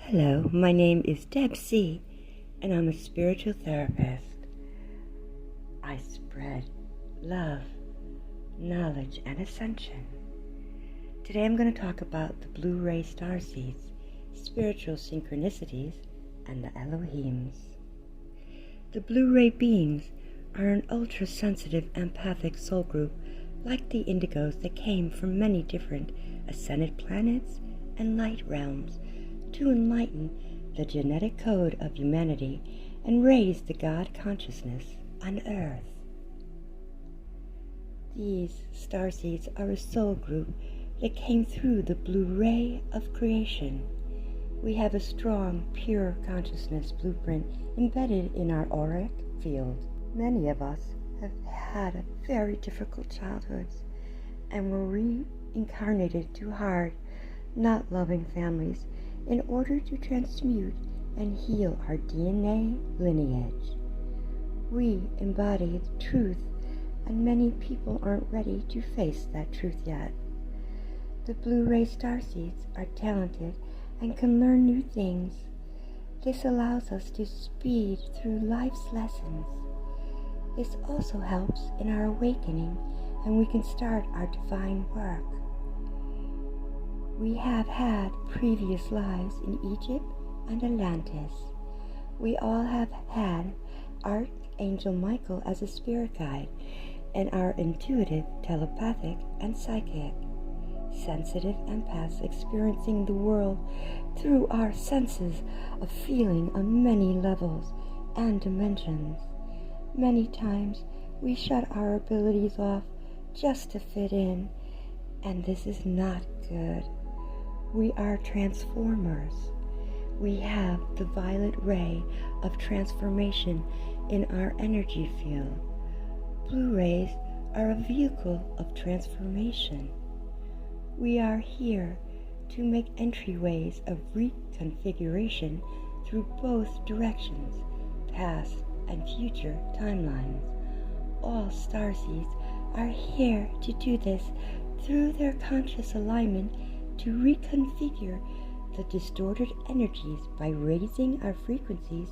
Hello, my name is Deb C, and I'm a spiritual therapist. I spread love, knowledge, and ascension. Today I'm going to talk about the blueray starseeds, spiritual synchronicities, and the Elohems. The blueray beings are an ultra-sensitive empathic soul group like the indigos that came from many different ascended planets and light realms to enlighten the genetic code of humanity and raise the God consciousness on Earth. These starseeds are a soul group that came through the blue ray of creation. We have a strong, pure consciousness blueprint embedded in our auric field. Many of us have had very difficult childhoods and were reincarnated to hard, not loving families in order to transmute and heal our DNA lineage. We embody the truth, and many people aren't ready to face that truth yet. The blueray starseeds are talented and can learn new things. This allows us to speed through life's lessons. This also helps in our awakening, and we can start our divine work. We have had previous lives in Egypt and Atlantis. We all have had Archangel Michael as a spirit guide and are intuitive, telepathic, and psychic. Sensitive empaths experiencing the world through our senses of feeling on many levels and dimensions. Many times we shut our abilities off just to fit in, and this is not good. We are transformers. We have the violet ray of transformation in our energy field. Blue rays are a vehicle of transformation. We are here to make entryways of reconfiguration through both directions, past and future timelines. All starseeds are here to do this through their conscious alignment to reconfigure the distorted energies by raising our frequencies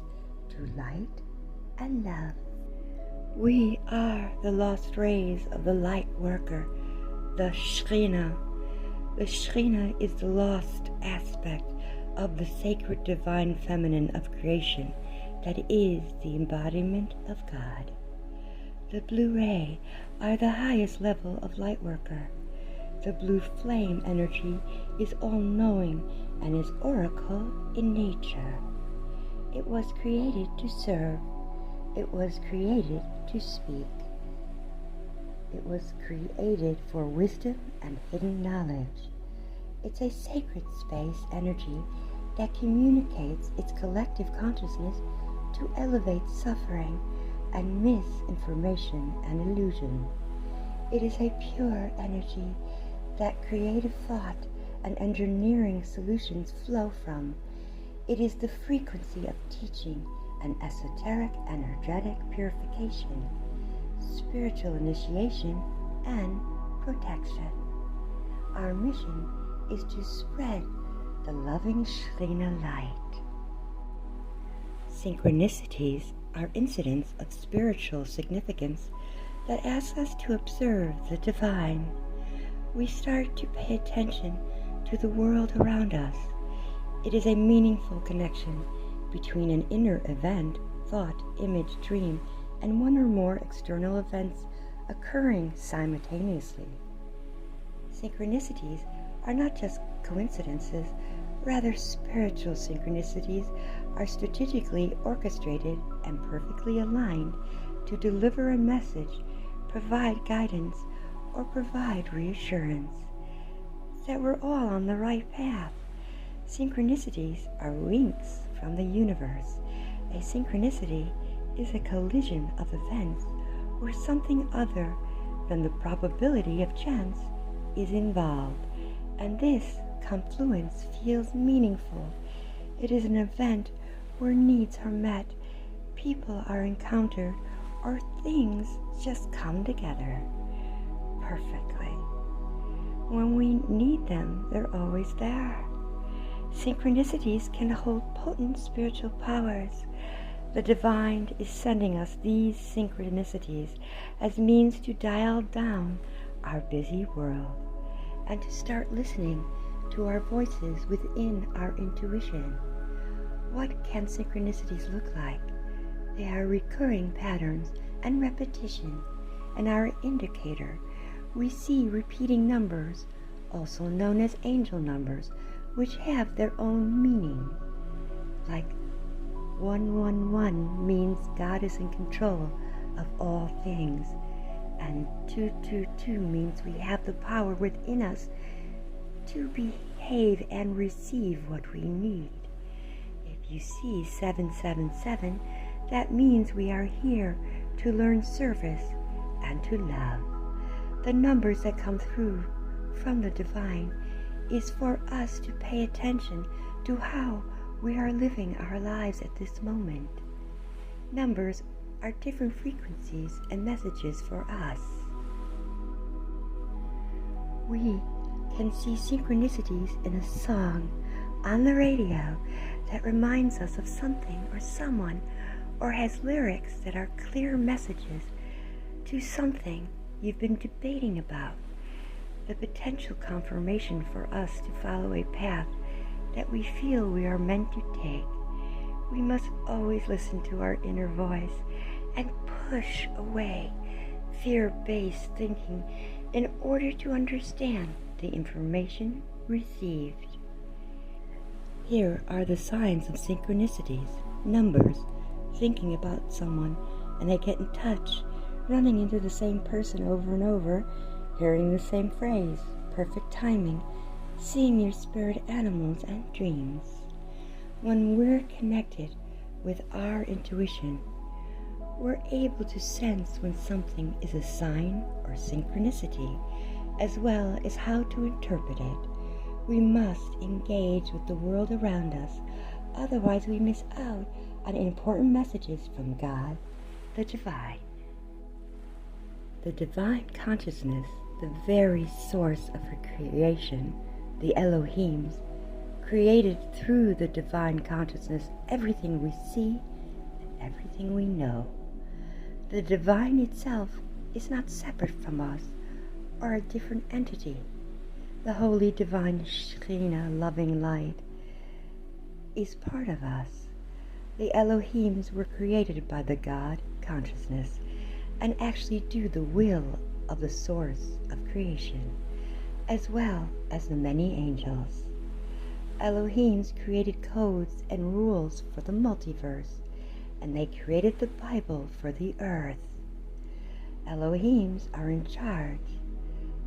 to light and love. We are the lost rays of the light worker, the Shekhinah. The Shekhinah is the lost aspect of the sacred divine feminine of creation that is the embodiment of God. The blue ray are the highest level of light worker. The blue flame energy is all-knowing and is oracle in nature. It was created to serve. It was created to speak. It was created for wisdom and hidden knowledge. It's a sacred space energy that communicates its collective consciousness to elevate suffering and misinformation and illusion. It is a pure energy that creative thought and engineering solutions flow from. It is the frequency of teaching and esoteric energetic purification, spiritual initiation, and protection. Our mission is to spread the loving Shekhinah light. Synchronicities are incidents of spiritual significance that ask us to observe the divine. We start to pay attention to the world around us. It is a meaningful connection between an inner event, thought, image, dream, and one or more external events occurring simultaneously. Synchronicities are not just coincidences, rather spiritual synchronicities are strategically orchestrated and perfectly aligned to deliver a message, provide guidance, or provide reassurance that we're all on the right path. Synchronicities are winks from the universe. A synchronicity is a collision of events where something other than the probability of chance is involved, and this confluence feels meaningful. It is an event where needs are met, people are encountered, or things just come together perfectly. When we need them, they're always there. Synchronicities can hold potent spiritual powers. The divine is sending us these synchronicities as means to dial down our busy world and to start listening to our voices within our intuition. What can synchronicities look like? They are recurring patterns and repetition, and are an indicator. We see repeating numbers, also known as angel numbers, which have their own meaning. Like 111 means God is in control of all things, and 222 means we have the power within us to behave and receive what we need. If you see 777, that means we are here to learn service and to love. The numbers that come through from the divine is for us to pay attention to how we are living our lives at this moment. Numbers are different frequencies and messages for us. We can see synchronicities in a song on the radio that reminds us of something or someone, or has lyrics that are clear messages to something you've been debating about. The potential confirmation for us to follow a path that we feel we are meant to take. We must always listen to our inner voice and push away fear-based thinking in order to understand the information received. Here are the signs of synchronicities. Numbers, thinking about someone and they get in touch, running into the same person over and over, hearing the same phrase, perfect timing, seeing your spirit animals and dreams. When we're connected with our intuition, we're able to sense when something is a sign or synchronicity, as well as how to interpret it. We must engage with the world around us, otherwise we miss out on important messages from God, the divine. The divine consciousness, the very source of her creation, the Elohims, created through the divine consciousness everything we see and everything we know. The divine itself is not separate from us or a different entity. The holy divine Shekhinah, loving light, is part of us. The Elohims were created by the God consciousness and actually do the will of the source of creation, as well as the many angels. Elohims created codes and rules for the multiverse, and they created the Bible for the earth. Elohims are in charge.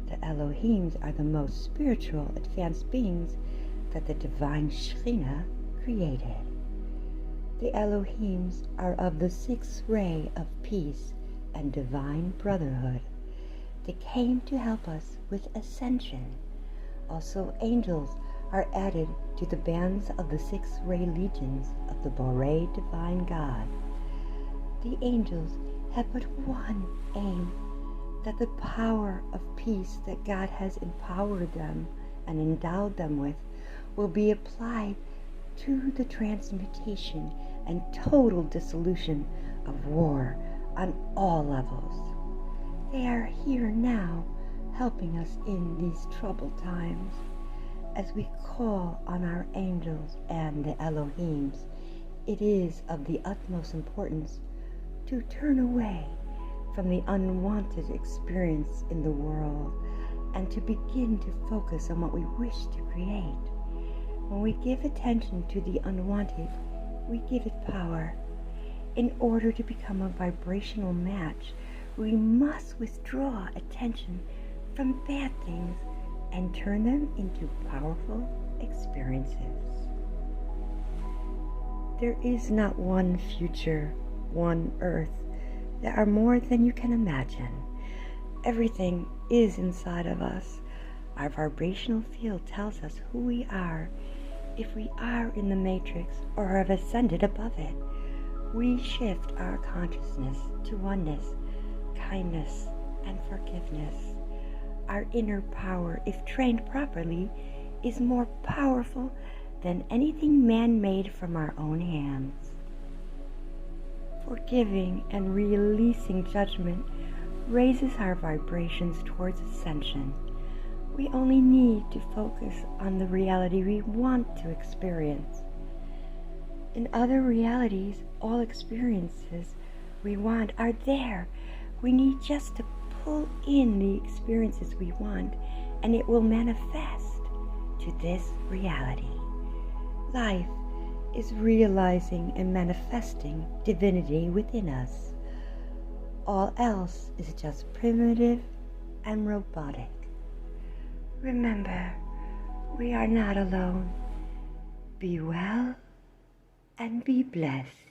The Elohims are the most spiritual, advanced beings that the divine Shekhinah created. The Elohims are of the sixth ray of peace and divine brotherhood. They came to help us with ascension. Also, angels are added to the bands of the sixth ray legions of the blueray divine God. The angels have but one aim, that the power of peace that God has empowered them and endowed them with will be applied to the transmutation and total dissolution of war on all levels. They are here now, helping us in these troubled times. As we call on our angels and the Elohims, it is of the utmost importance to turn away from the unwanted experience in the world and to begin to focus on what we wish to create. When we give attention to the unwanted, we give it power. In order to become a vibrational match, we must withdraw attention from bad things and turn them into powerful experiences. There is not one future, one earth. There are more than you can imagine. Everything is inside of us. Our vibrational field tells us who we are. If we are in the matrix or have ascended above it, we shift our consciousness to oneness, kindness, and forgiveness. Our inner power, if trained properly, is more powerful than anything man-made from our own hands. Forgiving and releasing judgment raises our vibrations towards ascension. We only need to focus on the reality we want to experience. In other realities, all experiences we want are there. We need just to pull in the experiences we want, and it will manifest to this reality. Life is realizing and manifesting divinity within us. All else is just primitive and robotic. Remember, we are not alone. Be well and be blessed.